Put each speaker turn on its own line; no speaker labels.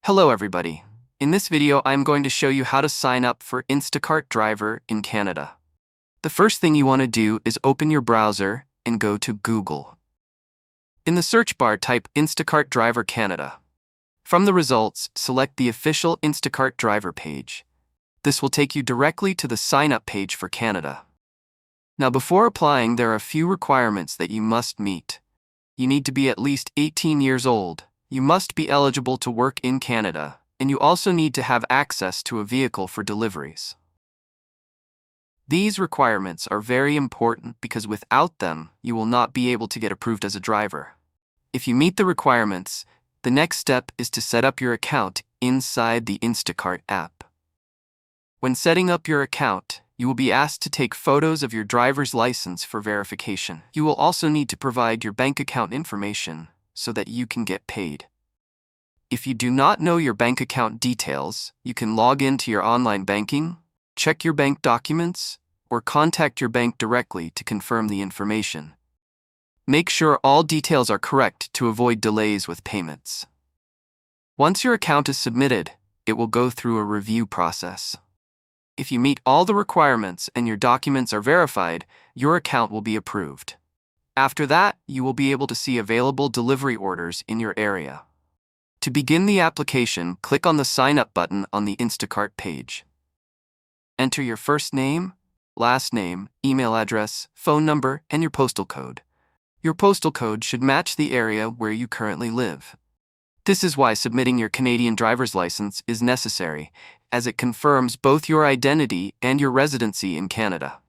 Hello everybody. In this video, I'm going to show you how to sign up for Instacart driver in Canada. The first thing you want to do is open your browser and go to Google. In the search bar, type Instacart driver Canada. From the results, select the official Instacart driver page. This will take you directly to the sign up page for Canada. Now, before applying, there are a few requirements that you must meet. You need to be at least 18 years old. You must be eligible to work in Canada, and you also need to have access to a vehicle for deliveries. These requirements are very important because without them, you will not be able to get approved as a driver. If you meet the requirements, the next step is to set up your account inside the Instacart app. When setting up your account, you will be asked to take photos of your driver's license for verification. You will also need to provide your bank account information so that you can get paid. If you do not know your bank account details, you can log into your online banking, check your bank documents, or contact your bank directly to confirm the information. Make sure all details are correct to avoid delays with payments. Once your account is submitted, it will go through a review process. If you meet all the requirements and your documents are verified, your account will be approved. After that, you will be able to see available delivery orders in your area. To begin the application, click on the Sign Up button on the Instacart page. Enter your first name, last name, email address, phone number, and your postal code. Your postal code should match the area where you currently live. This is why submitting your Canadian driver's license is necessary, as it confirms both your identity and your residency in Canada.